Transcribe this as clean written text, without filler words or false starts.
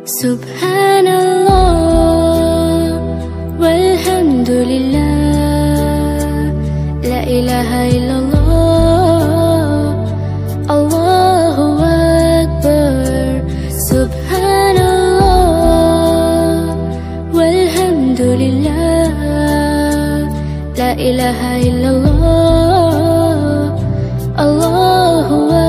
Subhanallah walhamdulillah, la ilaha illallah, Allahu Akbar. Subhanallah walhamdulillah, la ilaha illallah, Allahu Akbar.